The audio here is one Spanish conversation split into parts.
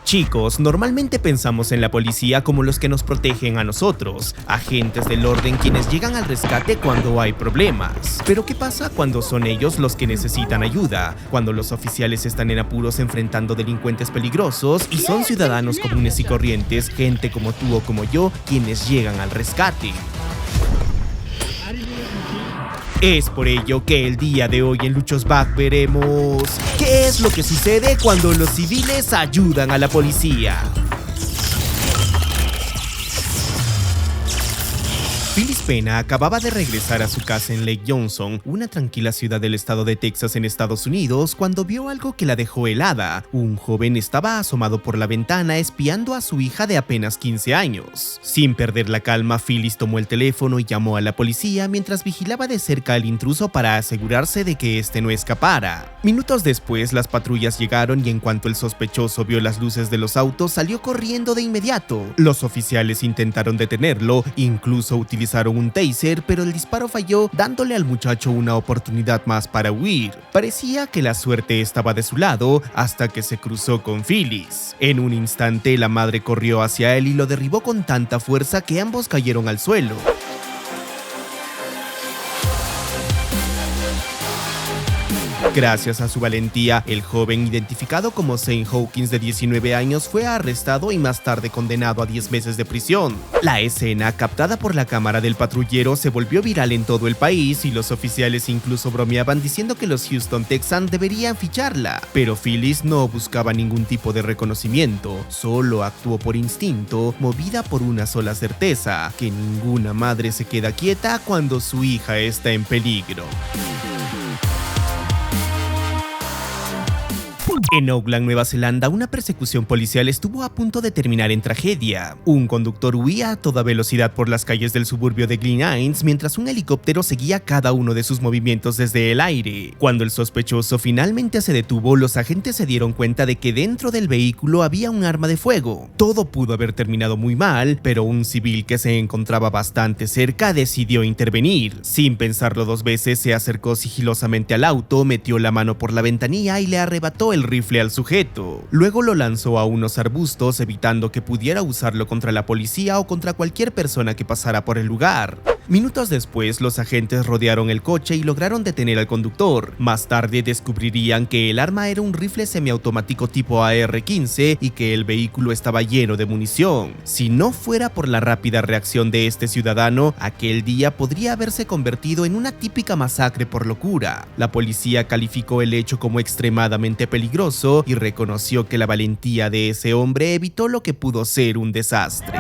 Chicos, normalmente pensamos en la policía como los que nos protegen a nosotros, agentes del orden quienes llegan al rescate cuando hay problemas. Pero ¿qué pasa cuando son ellos los que necesitan ayuda? Cuando los oficiales están en apuros enfrentando delincuentes peligrosos y son ciudadanos comunes y corrientes, gente como tú o como yo, quienes llegan al rescate. Es por ello que el día de hoy en Luchos Back veremos qué es lo que sucede cuando los civiles ayudan a la policía. Phyllis Pena acababa de regresar a su casa en Lake Johnson, una tranquila ciudad del estado de Texas en Estados Unidos, cuando vio algo que la dejó helada. Un joven estaba asomado por la ventana espiando a su hija de apenas 15 años. Sin perder la calma, Phyllis tomó el teléfono y llamó a la policía mientras vigilaba de cerca al intruso para asegurarse de que este no escapara. Minutos después, las patrullas llegaron y en cuanto el sospechoso vio las luces de los autos, salió corriendo de inmediato. Los oficiales intentaron detenerlo, incluso utilizaron un taser, pero el disparo falló, dándole al muchacho una oportunidad más para huir. Parecía que la suerte estaba de su lado hasta que se cruzó con Phyllis. En un instante, la madre corrió hacia él y lo derribó con tanta fuerza que ambos cayeron al suelo. Gracias a su valentía, el joven, identificado como Zane Hawkins de 19 años, fue arrestado y más tarde condenado a 10 meses de prisión. La escena, captada por la cámara del patrullero, se volvió viral en todo el país y los oficiales incluso bromeaban diciendo que los Houston Texans deberían ficharla. Pero Phyllis no buscaba ningún tipo de reconocimiento, solo actuó por instinto, movida por una sola certeza: que ninguna madre se queda quieta cuando su hija está en peligro. En Auckland, Nueva Zelanda, una persecución policial estuvo a punto de terminar en tragedia. Un conductor huía a toda velocidad por las calles del suburbio de Gleneagles mientras un helicóptero seguía cada uno de sus movimientos desde el aire. Cuando el sospechoso finalmente se detuvo, los agentes se dieron cuenta de que dentro del vehículo había un arma de fuego. Todo pudo haber terminado muy mal, pero un civil que se encontraba bastante cerca decidió intervenir. Sin pensarlo dos veces, se acercó sigilosamente al auto, metió la mano por la ventanilla y le arrebató el rifle al sujeto. Luego lo lanzó a unos arbustos, evitando que pudiera usarlo contra la policía o contra cualquier persona que pasara por el lugar. Minutos después, los agentes rodearon el coche y lograron detener al conductor. Más tarde descubrirían que el arma era un rifle semiautomático tipo AR-15 y que el vehículo estaba lleno de munición. Si no fuera por la rápida reacción de este ciudadano, aquel día podría haberse convertido en una típica masacre por locura. La policía calificó el hecho como extremadamente peligroso y reconoció que la valentía de ese hombre evitó lo que pudo ser un desastre.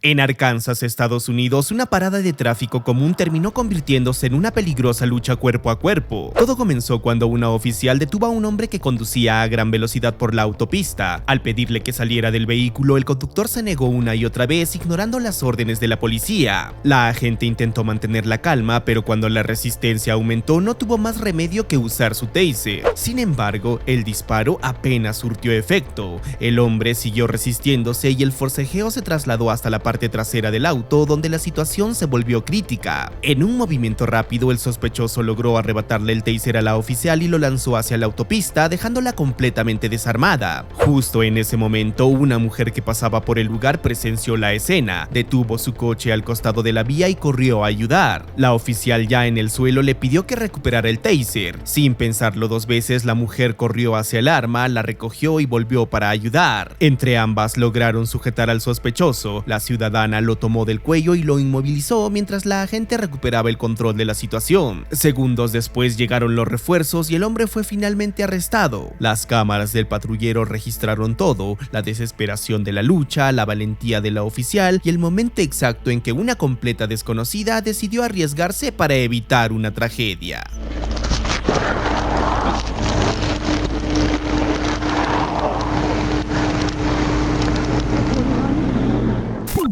En Arkansas, Estados Unidos, una parada de tráfico común terminó convirtiéndose en una peligrosa lucha cuerpo a cuerpo. Todo comenzó cuando una oficial detuvo a un hombre que conducía a gran velocidad por la autopista. Al pedirle que saliera del vehículo, el conductor se negó una y otra vez, ignorando las órdenes de la policía. La agente intentó mantener la calma, pero cuando la resistencia aumentó, no tuvo más remedio que usar su taser. Sin embargo, el disparo apenas surtió efecto. El hombre siguió resistiéndose y el forcejeo se trasladó hasta la parte trasera del auto, donde la situación se volvió crítica. En un movimiento rápido, el sospechoso logró arrebatarle el taser a la oficial y lo lanzó hacia la autopista, dejándola completamente desarmada. Justo en ese momento, una mujer que pasaba por el lugar presenció la escena, detuvo su coche al costado de la vía y corrió a ayudar. La oficial, ya en el suelo, le pidió que recuperara el taser. Sin pensarlo dos veces, la mujer corrió hacia el arma, la recogió y volvió para ayudar. Entre ambas lograron sujetar al sospechoso. La ciudadana lo tomó del cuello y lo inmovilizó mientras la agente recuperaba el control de la situación. Segundos después llegaron los refuerzos y el hombre fue finalmente arrestado. Las cámaras del patrullero registraron todo: la desesperación de la lucha, la valentía de la oficial y el momento exacto en que una completa desconocida decidió arriesgarse para evitar una tragedia.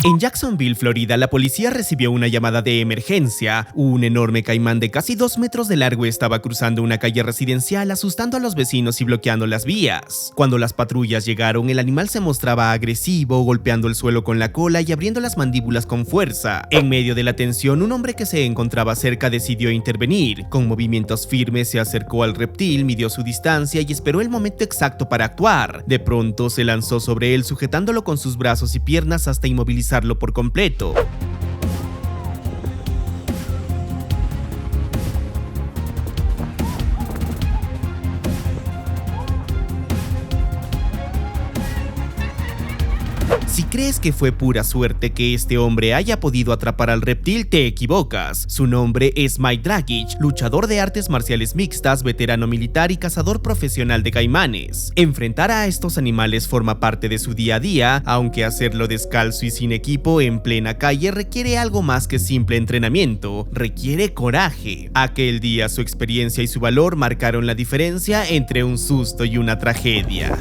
En Jacksonville, Florida, la policía recibió una llamada de emergencia. Un enorme caimán de casi 2 metros de largo estaba cruzando una calle residencial, asustando a los vecinos y bloqueando las vías. Cuando las patrullas llegaron, el animal se mostraba agresivo, golpeando el suelo con la cola y abriendo las mandíbulas con fuerza. En medio de la tensión, un hombre que se encontraba cerca decidió intervenir. Con movimientos firmes se acercó al reptil, midió su distancia y esperó el momento exacto para actuar. De pronto se lanzó sobre él, sujetándolo con sus brazos y piernas hasta inmovilizarlo por completo. Si crees que fue pura suerte que este hombre haya podido atrapar al reptil, te equivocas. Su nombre es Mike Dragic, luchador de artes marciales mixtas, veterano militar y cazador profesional de caimanes. Enfrentar a estos animales forma parte de su día a día, aunque hacerlo descalzo y sin equipo en plena calle requiere algo más que simple entrenamiento, requiere coraje. Aquel día su experiencia y su valor marcaron la diferencia entre un susto y una tragedia.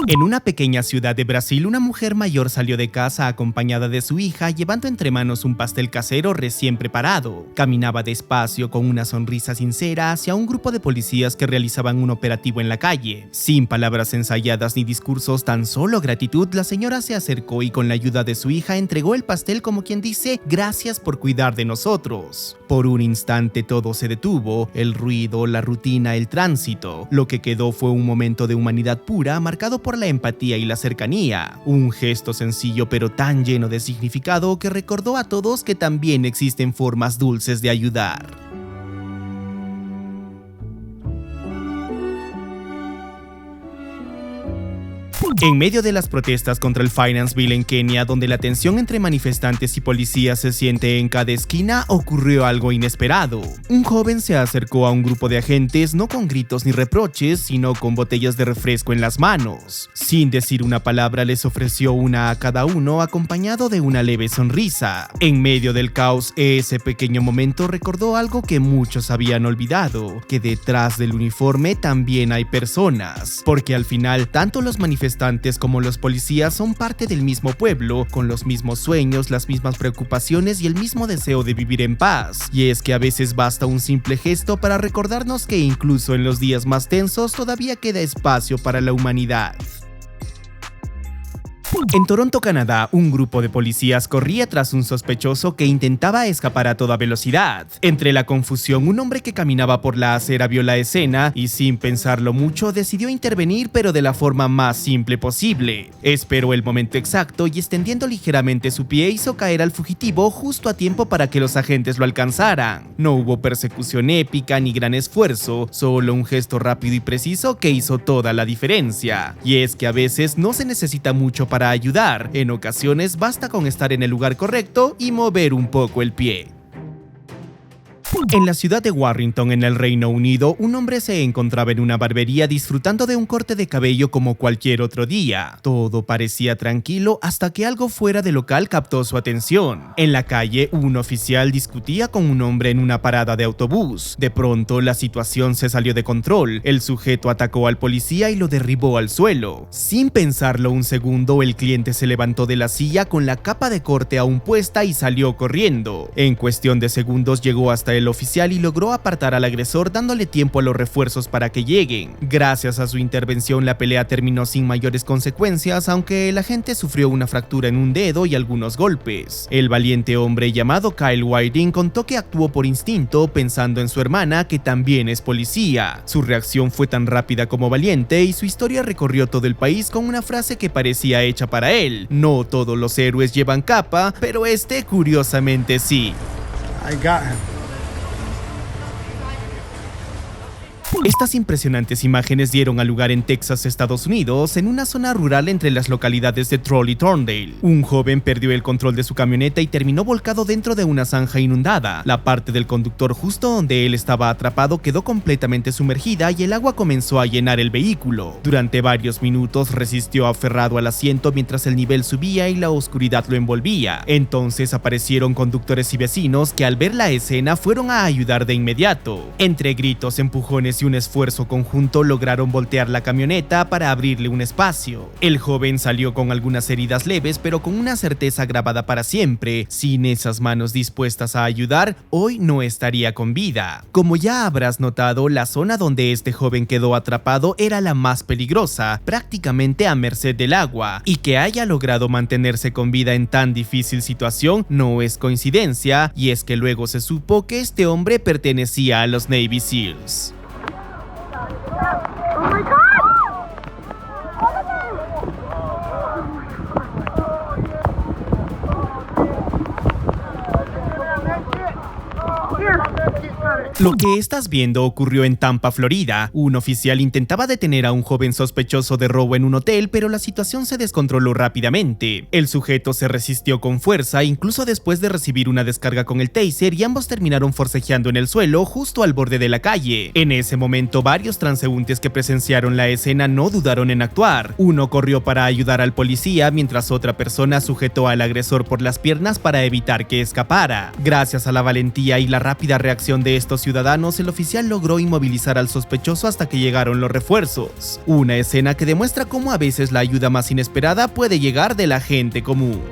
En una pequeña ciudad de Brasil, una mujer mayor salió de casa acompañada de su hija, llevando entre manos un pastel casero recién preparado. Caminaba despacio con una sonrisa sincera hacia un grupo de policías que realizaban un operativo en la calle. Sin palabras ensayadas ni discursos, tan solo gratitud, la señora se acercó y con la ayuda de su hija entregó el pastel como quien dice: gracias por cuidar de nosotros. Por un instante todo se detuvo, el ruido, la rutina, el tránsito. Lo que quedó fue un momento de humanidad pura, marcado por la empatía y la cercanía. Un gesto sencillo pero tan lleno de significado que recordó a todos que también existen formas dulces de ayudar. En medio de las protestas contra el Finance Bill en Kenia, donde la tensión entre manifestantes y policías se siente en cada esquina, ocurrió algo inesperado. Un joven se acercó a un grupo de agentes no con gritos ni reproches, sino con botellas de refresco en las manos. Sin decir una palabra, les ofreció una a cada uno, acompañado de una leve sonrisa. En medio del caos, ese pequeño momento recordó algo que muchos habían olvidado, que detrás del uniforme también hay personas, porque al final tanto los manifestantes como los policías son parte del mismo pueblo, con los mismos sueños, las mismas preocupaciones y el mismo deseo de vivir en paz. Y es que a veces basta un simple gesto para recordarnos que incluso en los días más tensos todavía queda espacio para la humanidad. En Toronto, Canadá, un grupo de policías corría tras un sospechoso que intentaba escapar a toda velocidad. Entre la confusión, un hombre que caminaba por la acera vio la escena y sin pensarlo mucho decidió intervenir, pero de la forma más simple posible. Esperó el momento exacto y extendiendo ligeramente su pie hizo caer al fugitivo justo a tiempo para que los agentes lo alcanzaran. No hubo persecución épica ni gran esfuerzo, solo un gesto rápido y preciso que hizo toda la diferencia. Y es que a veces no se necesita mucho para ayudar, en ocasiones basta con estar en el lugar correcto y mover un poco el pie. En la ciudad de Warrington, en el Reino Unido, un hombre se encontraba en una barbería disfrutando de un corte de cabello como cualquier otro día. Todo parecía tranquilo hasta que algo fuera del local captó su atención. En la calle, un oficial discutía con un hombre en una parada de autobús. De pronto, la situación se salió de control. El sujeto atacó al policía y lo derribó al suelo. Sin pensarlo un segundo, el cliente se levantó de la silla con la capa de corte aún puesta y salió corriendo. En cuestión de segundos llegó hasta el oficial y logró apartar al agresor, dándole tiempo a los refuerzos para que lleguen. Gracias a su intervención, la pelea terminó sin mayores consecuencias, aunque el agente sufrió una fractura en un dedo y algunos golpes. El valiente hombre llamado Kyle Whiting contó que actuó por instinto, pensando en su hermana, que también es policía. Su reacción fue tan rápida como valiente y su historia recorrió todo el país con una frase que parecía hecha para él: no todos los héroes llevan capa, pero este curiosamente sí. I got him. Estas impresionantes imágenes dieron a lugar en Texas, Estados Unidos, en una zona rural entre las localidades de Troll y Thorndale. Un joven perdió el control de su camioneta y terminó volcado dentro de una zanja inundada. La parte del conductor justo donde él estaba atrapado quedó completamente sumergida y el agua comenzó a llenar el vehículo. Durante varios minutos resistió aferrado al asiento mientras el nivel subía y la oscuridad lo envolvía. Entonces aparecieron conductores y vecinos que al ver la escena fueron a ayudar de inmediato. Entre gritos, empujones y un esfuerzo conjunto lograron voltear la camioneta para abrirle un espacio. El joven salió con algunas heridas leves, pero con una certeza grabada para siempre: sin esas manos dispuestas a ayudar, hoy no estaría con vida. Como ya habrás notado, la zona donde este joven quedó atrapado era la más peligrosa, prácticamente a merced del agua, y que haya logrado mantenerse con vida en tan difícil situación no es coincidencia, y es que luego se supo que este hombre pertenecía a los Navy SEALs. Oh my God! Lo que estás viendo ocurrió en Tampa, Florida. Un oficial intentaba detener a un joven sospechoso de robo en un hotel, pero la situación se descontroló rápidamente. El sujeto se resistió con fuerza, incluso después de recibir una descarga con el taser, y ambos terminaron forcejeando en el suelo justo al borde de la calle. En ese momento, varios transeúntes que presenciaron la escena no dudaron en actuar. Uno corrió para ayudar al policía, mientras otra persona sujetó al agresor por las piernas para evitar que escapara. Gracias a la valentía y la rápida reacción de estos ciudadanos, el oficial logró inmovilizar al sospechoso hasta que llegaron los refuerzos. Una escena que demuestra cómo a veces la ayuda más inesperada puede llegar de la gente común.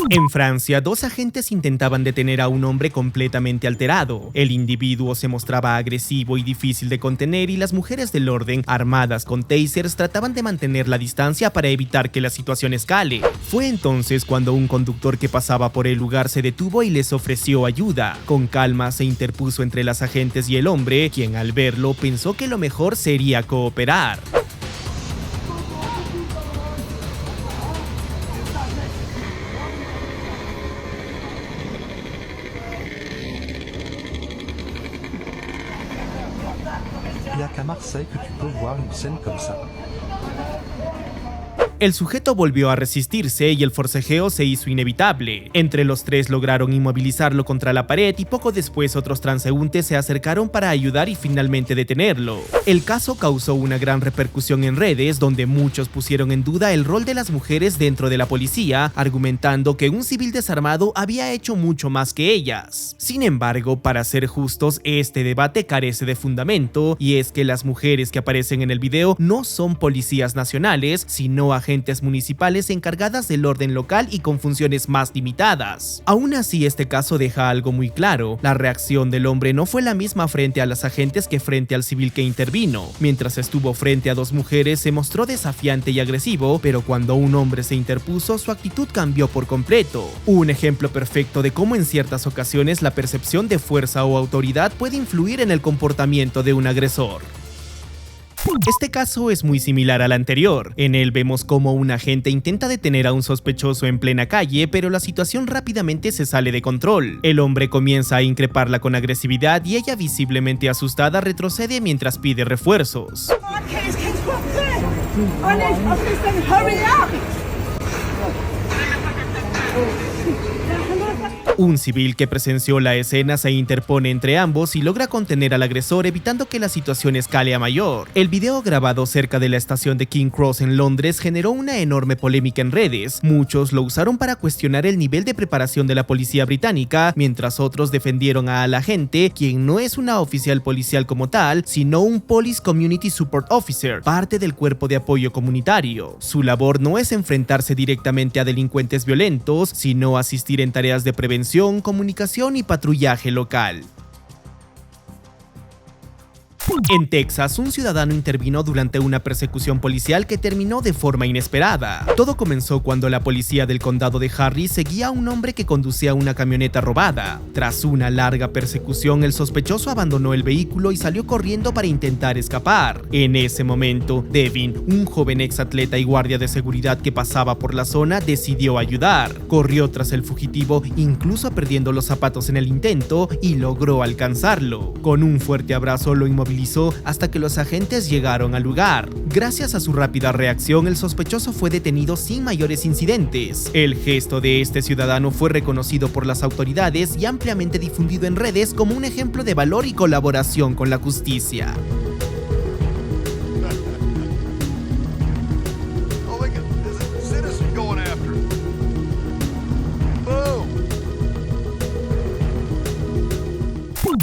En Francia, dos agentes intentaban detener a un hombre completamente alterado. El individuo se mostraba agresivo y difícil de contener, y las mujeres del orden, armadas con tasers, trataban de mantener la distancia para evitar que la situación escale. Fue entonces cuando un conductor que pasaba por el lugar se detuvo y les ofreció ayuda. Con calma se interpuso entre las agentes y el hombre, quien al verlo pensó que lo mejor sería cooperar. Il n'y a qu'à Marseille que tu peux voir une scène comme ça. El sujeto volvió a resistirse y el forcejeo se hizo inevitable. Entre los tres lograron inmovilizarlo contra la pared, y poco después otros transeúntes se acercaron para ayudar y finalmente detenerlo. El caso causó una gran repercusión en redes, donde muchos pusieron en duda el rol de las mujeres dentro de la policía, argumentando que un civil desarmado había hecho mucho más que ellas. Sin embargo, para ser justos, este debate carece de fundamento, y es que las mujeres que aparecen en el video no son policías nacionales, sino agentes municipales encargadas del orden local y con funciones más limitadas. Aún así, este caso deja algo muy claro: la reacción del hombre no fue la misma frente a las agentes que frente al civil que intervino. Mientras estuvo frente a dos mujeres, se mostró desafiante y agresivo, pero cuando un hombre se interpuso, su actitud cambió por completo. Un ejemplo perfecto de cómo en ciertas ocasiones la percepción de fuerza o autoridad puede influir en el comportamiento de un agresor. Este caso es muy similar al anterior. En él vemos cómo un agente intenta detener a un sospechoso en plena calle, pero la situación rápidamente se sale de control. El hombre comienza a increparla con agresividad y ella, visiblemente asustada, retrocede mientras pide refuerzos. Un civil que presenció la escena se interpone entre ambos y logra contener al agresor, evitando que la situación escale a mayor. El video, grabado cerca de la estación de King Cross en Londres, generó una enorme polémica en redes. Muchos lo usaron para cuestionar el nivel de preparación de la policía británica, mientras otros defendieron a la agente, quien no es una oficial policial como tal, sino un Police Community Support Officer, parte del cuerpo de apoyo comunitario. Su labor no es enfrentarse directamente a delincuentes violentos, sino asistir en tareas de prevención, comunicación y patrullaje local. En Texas, un ciudadano intervino durante una persecución policial que terminó de forma inesperada. Todo comenzó cuando la policía del condado de Harris seguía a un hombre que conducía una camioneta robada. Tras una larga persecución, el sospechoso abandonó el vehículo y salió corriendo para intentar escapar. En ese momento, Devin, un joven exatleta y guardia de seguridad que pasaba por la zona, decidió ayudar. Corrió tras el fugitivo, incluso perdiendo los zapatos en el intento, y logró alcanzarlo. Con un fuerte abrazo lo inmovilizó hasta que los agentes llegaron al lugar. Gracias a su rápida reacción, el sospechoso fue detenido sin mayores incidentes. El gesto de este ciudadano fue reconocido por las autoridades y ampliamente difundido en redes como un ejemplo de valor y colaboración con la justicia.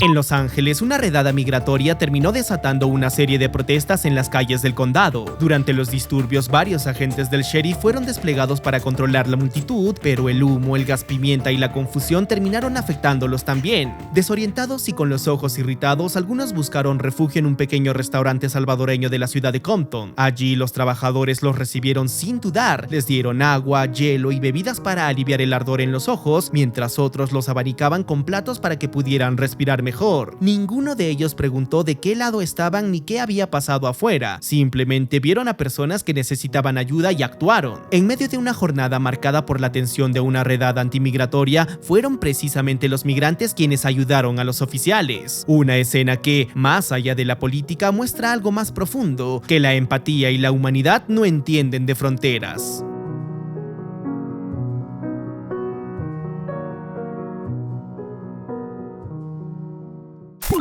En Los Ángeles, una redada migratoria terminó desatando una serie de protestas en las calles del condado. Durante los disturbios, varios agentes del sheriff fueron desplegados para controlar la multitud, pero el humo, el gas pimienta y la confusión terminaron afectándolos también. Desorientados y con los ojos irritados, algunos buscaron refugio en un pequeño restaurante salvadoreño de la ciudad de Compton. Allí los trabajadores los recibieron sin dudar, les dieron agua, hielo y bebidas para aliviar el ardor en los ojos, mientras otros los abanicaban con platos para que pudieran respirar mejor. Ninguno de ellos preguntó de qué lado estaban ni qué había pasado afuera, simplemente vieron a personas que necesitaban ayuda y actuaron. En medio de una jornada marcada por la tensión de una redada antimigratoria, fueron precisamente los migrantes quienes ayudaron a los oficiales. Una escena que, más allá de la política, muestra algo más profundo, que la empatía y la humanidad no entienden de fronteras.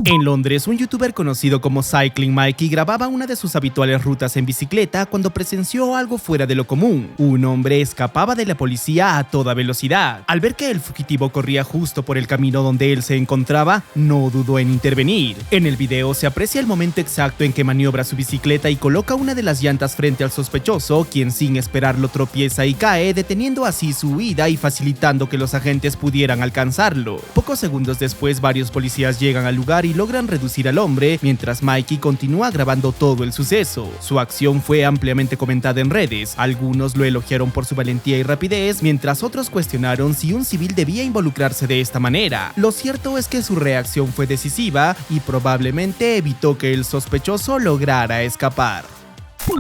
En Londres, un youtuber conocido como Cycling Mikey grababa una de sus habituales rutas en bicicleta cuando presenció algo fuera de lo común. Un hombre escapaba de la policía a toda velocidad. Al ver que el fugitivo corría justo por el camino donde él se encontraba, no dudó en intervenir. En el video se aprecia el momento exacto en que maniobra su bicicleta y coloca una de las llantas frente al sospechoso, quien sin esperarlo tropieza y cae, deteniendo así su huida y facilitando que los agentes pudieran alcanzarlo. Pocos segundos después, varios policías llegan al lugar y logran reducir al hombre, mientras Mikey continúa grabando todo el suceso. Su acción fue ampliamente comentada en redes. Algunos lo elogiaron por su valentía y rapidez, mientras otros cuestionaron si un civil debía involucrarse de esta manera. Lo cierto es que su reacción fue decisiva y probablemente evitó que el sospechoso lograra escapar.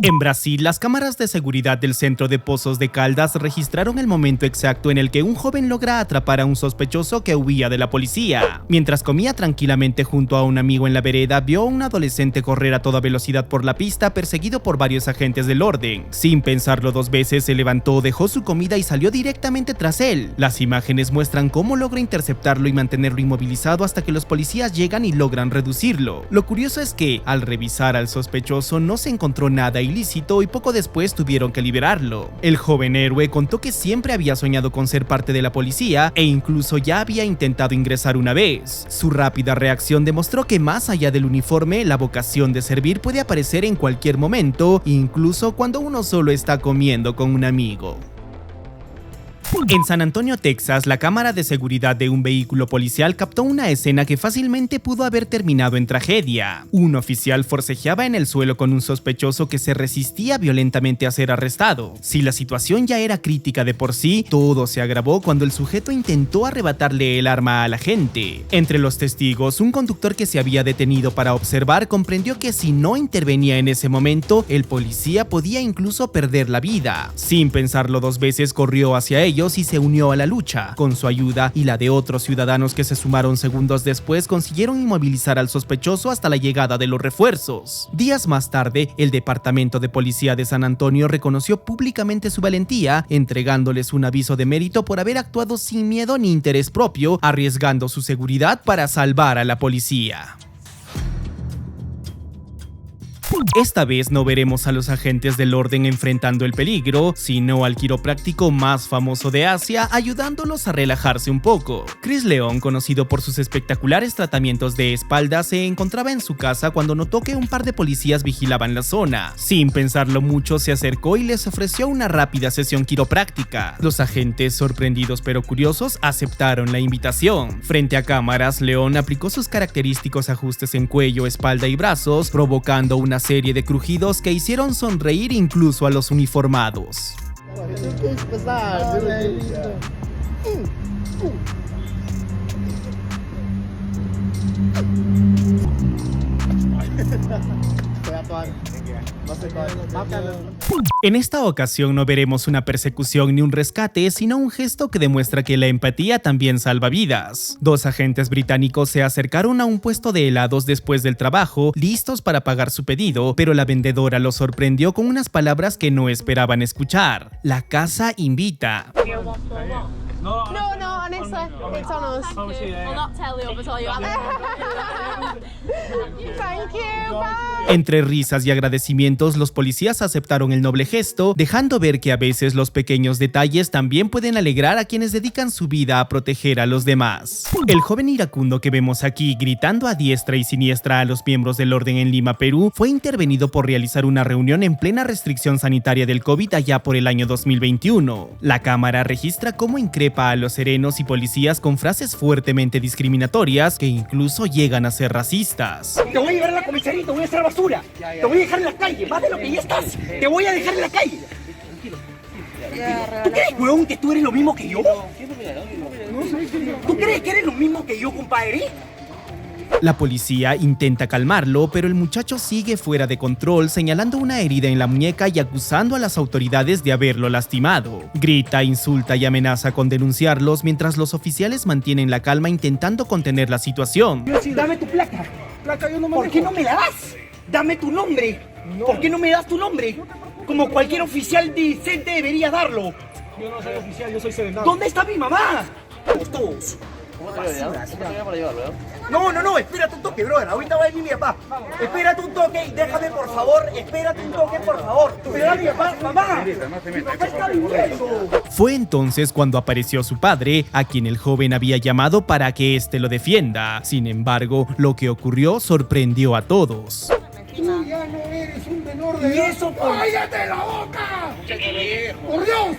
En Brasil, las cámaras de seguridad del centro de Pozos de Caldas registraron el momento exacto en el que un joven logra atrapar a un sospechoso que huía de la policía. Mientras comía tranquilamente junto a un amigo en la vereda, vio a un adolescente correr a toda velocidad por la pista perseguido por varios agentes del orden. Sin pensarlo dos veces, se levantó, dejó su comida y salió directamente tras él. Las imágenes muestran cómo logra interceptarlo y mantenerlo inmovilizado hasta que los policías llegan y logran reducirlo. Lo curioso es que, al revisar al sospechoso, no se encontró nada ilícito y poco después tuvieron que liberarlo. El joven héroe contó que siempre había soñado con ser parte de la policía e incluso ya había intentado ingresar una vez. Su rápida reacción demostró que más allá del uniforme, la vocación de servir puede aparecer en cualquier momento, incluso cuando uno solo está comiendo con un amigo. En San Antonio, Texas, la cámara de seguridad de un vehículo policial captó una escena que fácilmente pudo haber terminado en tragedia. Un oficial forcejeaba en el suelo con un sospechoso que se resistía violentamente a ser arrestado. Si la situación ya era crítica de por sí, todo se agravó cuando el sujeto intentó arrebatarle el arma al agente. Entre los testigos, un conductor que se había detenido para observar comprendió que si no intervenía en ese momento, el policía podía incluso perder la vida. Sin pensarlo dos veces, corrió hacia ellos y se unió a la lucha. Con su ayuda y la de otros ciudadanos que se sumaron segundos después, consiguieron inmovilizar al sospechoso hasta la llegada de los refuerzos. Días más tarde, el Departamento de Policía de San Antonio reconoció públicamente su valentía, entregándoles un aviso de mérito por haber actuado sin miedo ni interés propio, arriesgando su seguridad para salvar a la policía. Esta vez no veremos a los agentes del orden enfrentando el peligro, sino al quiropráctico más famoso de Asia, ayudándolos a relajarse un poco. Chris León, conocido por sus espectaculares tratamientos de espalda, se encontraba en su casa cuando notó que un par de policías vigilaban la zona. Sin pensarlo mucho, se acercó y les ofreció una rápida sesión quiropráctica. Los agentes, sorprendidos pero curiosos, aceptaron la invitación. Frente a cámaras, León aplicó sus característicos ajustes en cuello, espalda y brazos, provocando una serie de crujidos que hicieron sonreír incluso a los uniformados. En esta ocasión no veremos una persecución ni un rescate, sino un gesto que demuestra que la empatía también salva vidas. Dos agentes británicos se acercaron a un puesto de helados después del trabajo, listos para pagar su pedido, pero la vendedora los sorprendió con unas palabras que no esperaban escuchar. La casa invita. No, honestly, it's on us. We'll not tell the others all you have. Thank you. Entre risas y agradecimientos, los policías aceptaron el noble gesto, dejando ver que a veces los pequeños detalles también pueden alegrar a quienes dedican su vida a proteger a los demás. El joven iracundo que vemos aquí gritando a diestra y siniestra a los miembros del orden en Lima, Perú, fue intervenido por realizar una reunión en plena restricción sanitaria del COVID allá por el año 2021. La cámara registra cómo increpa a los serenos y policías con frases fuertemente discriminatorias que incluso llegan a ser racistas. Te voy a llevar a la comisaría y te voy a hacer basura. Te voy a dejar en la calle, más de lo que ya estás. Te voy a dejar en la calle. ¿Tú crees, huevón, que tú eres lo mismo que yo? ¿Tú crees que eres lo mismo que yo, compadre? La policía intenta calmarlo, pero el muchacho sigue fuera de control, señalando una herida en la muñeca y acusando a las autoridades de haberlo lastimado. Grita, insulta y amenaza con denunciarlos mientras los oficiales mantienen la calma intentando contener la situación. Dame tu placa. ¿Por qué no me la das? Dame tu nombre. ¿Por qué no me das tu nombre? Como cualquier oficial decente debería darlo. Yo no soy oficial, yo soy serenado. ¿Dónde está mi mamá? Todos. No, espérate un toque, brother. Ahorita va a venir mi papá. Espérate un toque y déjame, por favor. Espérate un toque, por favor. Espérate, mi papá, mamá. Mi papá está viviendo. Fue entonces cuando apareció su padre, a quien el joven había llamado para que éste lo defienda. Sin embargo, lo que ocurrió sorprendió a todos. Tú ya no eres un menor de edad. ¿Y eso por...? ¡Cállate la boca! ¡Por Dios!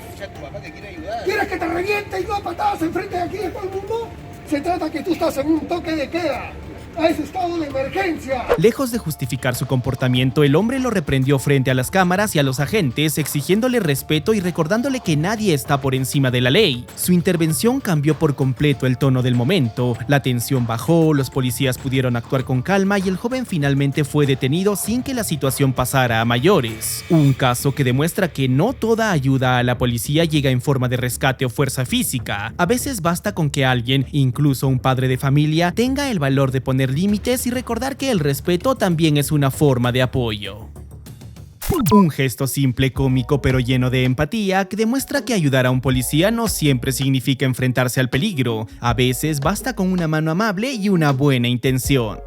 ¿Quieres que te reviente y no a patadas enfrente de aquí de todo el mundo? Se trata que tú estás en un toque de queda. A ese estado de emergencia. Lejos de justificar su comportamiento, el hombre lo reprendió frente a las cámaras y a los agentes, exigiéndole respeto y recordándole que nadie está por encima de la ley. Su intervención cambió por completo el tono del momento, la tensión bajó, los policías pudieron actuar con calma y el joven finalmente fue detenido sin que la situación pasara a mayores. Un caso que demuestra que no toda ayuda a la policía llega en forma de rescate o fuerza física. A veces basta con que alguien, incluso un padre de familia, tenga el valor de poner límites y recordar que el respeto también es una forma de apoyo. Un gesto simple, cómico, pero lleno de empatía, que demuestra que ayudar a un policía no siempre significa enfrentarse al peligro. A veces basta con una mano amable y una buena intención.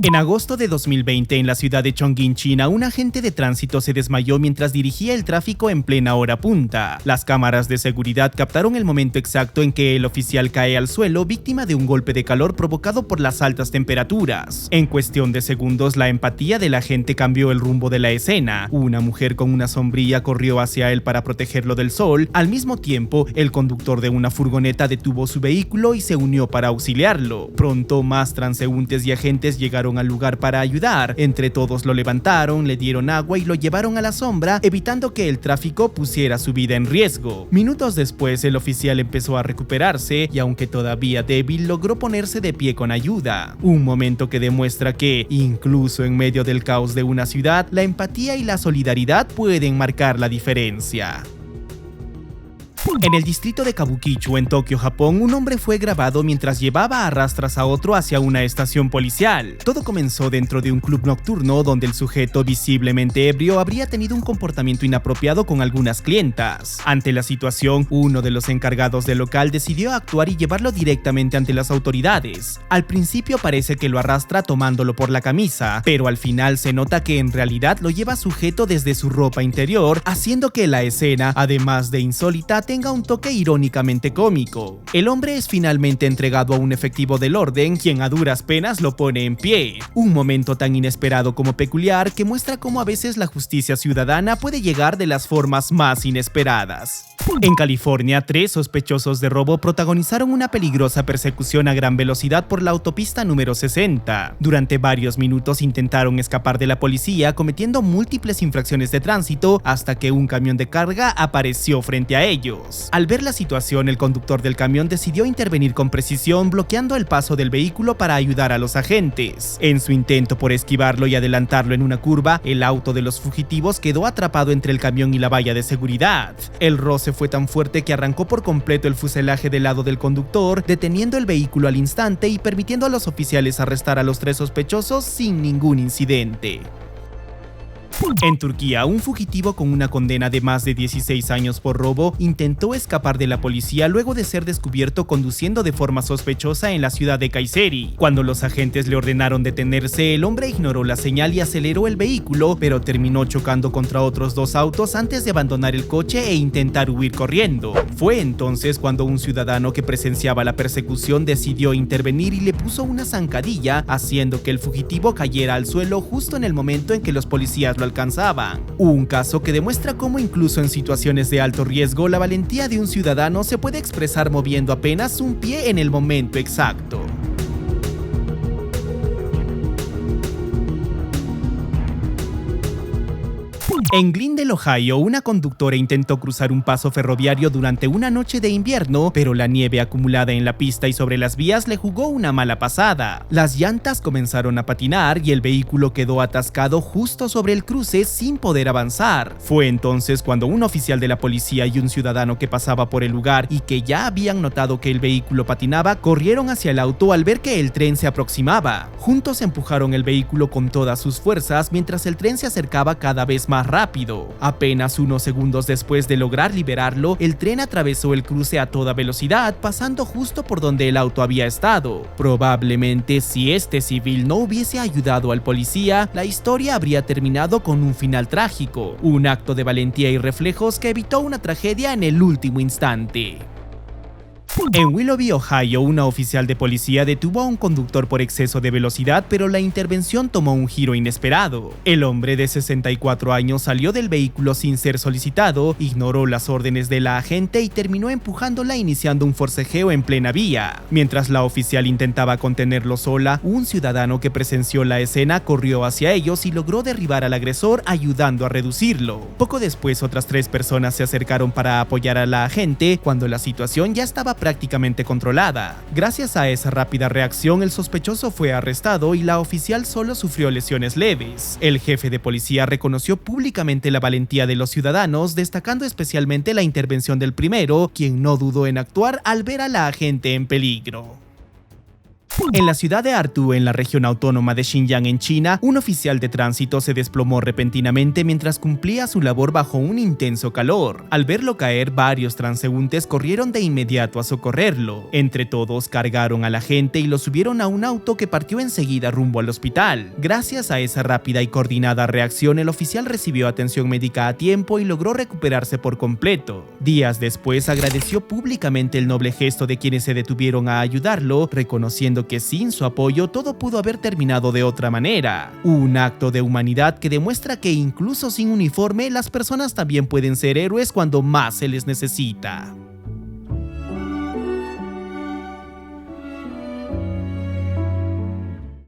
En agosto de 2020, en la ciudad de Chongqing, China, un agente de tránsito se desmayó mientras dirigía el tráfico en plena hora punta. Las cámaras de seguridad captaron el momento exacto en que el oficial cae al suelo, víctima de un golpe de calor provocado por las altas temperaturas. En cuestión de segundos, la empatía del agente cambió el rumbo de la escena. Una mujer con una sombrilla corrió hacia él para protegerlo del sol. Al mismo tiempo, el conductor de una furgoneta detuvo su vehículo y se unió para auxiliarlo. Pronto, más transeúntes y agentes llegaron al lugar para ayudar. Entre todos lo levantaron, le dieron agua y lo llevaron a la sombra, evitando que el tráfico pusiera su vida en riesgo. Minutos después, el oficial empezó a recuperarse y, aunque todavía débil, logró ponerse de pie con ayuda. Un momento que demuestra que, incluso en medio del caos de una ciudad, la empatía y la solidaridad pueden marcar la diferencia. En el distrito de Kabukicho, en Tokio, Japón, un hombre fue grabado mientras llevaba a rastras a otro hacia una estación policial. Todo comenzó dentro de un club nocturno donde el sujeto, visiblemente ebrio, habría tenido un comportamiento inapropiado con algunas clientas. Ante la situación, uno de los encargados del local decidió actuar y llevarlo directamente ante las autoridades. Al principio parece que lo arrastra tomándolo por la camisa, pero al final se nota que en realidad lo lleva sujeto desde su ropa interior, haciendo que la escena, además de insólita, tenga un toque irónicamente cómico. El hombre es finalmente entregado a un efectivo del orden, quien a duras penas lo pone en pie. Un momento tan inesperado como peculiar que muestra cómo a veces la justicia ciudadana puede llegar de las formas más inesperadas. En California, 3 sospechosos de robo protagonizaron una peligrosa persecución a gran velocidad por la autopista número 60. Durante varios minutos intentaron escapar de la policía, cometiendo múltiples infracciones de tránsito hasta que un camión de carga apareció frente a ellos. Al ver la situación, el conductor del camión decidió intervenir con precisión, bloqueando el paso del vehículo para ayudar a los agentes. En su intento por esquivarlo y adelantarlo en una curva, el auto de los fugitivos quedó atrapado entre el camión y la valla de seguridad. El roce fue tan fuerte que arrancó por completo el fuselaje del lado del conductor, deteniendo el vehículo al instante y permitiendo a los oficiales arrestar a los 3 sospechosos sin ningún incidente. En Turquía, un fugitivo con una condena de más de 16 años por robo intentó escapar de la policía luego de ser descubierto conduciendo de forma sospechosa en la ciudad de Kayseri. Cuando los agentes le ordenaron detenerse, el hombre ignoró la señal y aceleró el vehículo, pero terminó chocando contra otros dos autos antes de abandonar el coche e intentar huir corriendo. Fue entonces cuando un ciudadano que presenciaba la persecución decidió intervenir y le puso una zancadilla, haciendo que el fugitivo cayera al suelo justo en el momento en que los policías lo alcanzaban. Un caso que demuestra cómo incluso en situaciones de alto riesgo la valentía de un ciudadano se puede expresar moviendo apenas un pie en el momento exacto. En Glendale, Ohio, una conductora intentó cruzar un paso ferroviario durante una noche de invierno, pero la nieve acumulada en la pista y sobre las vías le jugó una mala pasada. Las llantas comenzaron a patinar y el vehículo quedó atascado justo sobre el cruce sin poder avanzar. Fue entonces cuando un oficial de la policía y un ciudadano que pasaba por el lugar y que ya habían notado que el vehículo patinaba, corrieron hacia el auto al ver que el tren se aproximaba. Juntos empujaron el vehículo con todas sus fuerzas mientras el tren se acercaba cada vez más rápido. Apenas unos segundos después de lograr liberarlo, el tren atravesó el cruce a toda velocidad, pasando justo por donde el auto había estado. Probablemente, si este civil no hubiese ayudado al policía, la historia habría terminado con un final trágico, un acto de valentía y reflejos que evitó una tragedia en el último instante. En Willoughby, Ohio, una oficial de policía detuvo a un conductor por exceso de velocidad, pero la intervención tomó un giro inesperado. El hombre de 64 años salió del vehículo sin ser solicitado, ignoró las órdenes de la agente y terminó empujándola, iniciando un forcejeo en plena vía. Mientras la oficial intentaba contenerlo sola, un ciudadano que presenció la escena corrió hacia ellos y logró derribar al agresor, ayudando a reducirlo. Poco después, otras 3 personas se acercaron para apoyar a la agente cuando la situación ya estaba prácticamente controlada. Gracias a esa rápida reacción, el sospechoso fue arrestado y la oficial solo sufrió lesiones leves. El jefe de policía reconoció públicamente la valentía de los ciudadanos, destacando especialmente la intervención del primero, quien no dudó en actuar al ver a la agente en peligro. En la ciudad de Artu, en la región autónoma de Xinjiang en China, un oficial de tránsito se desplomó repentinamente mientras cumplía su labor bajo un intenso calor. Al verlo caer, varios transeúntes corrieron de inmediato a socorrerlo. Entre todos cargaron a la gente y lo subieron a un auto que partió enseguida rumbo al hospital. Gracias a esa rápida y coordinada reacción, el oficial recibió atención médica a tiempo y logró recuperarse por completo. Días después, agradeció públicamente el noble gesto de quienes se detuvieron a ayudarlo, reconociendo que sin su apoyo todo pudo haber terminado de otra manera. Un acto de humanidad que demuestra que incluso sin uniforme las personas también pueden ser héroes cuando más se les necesita.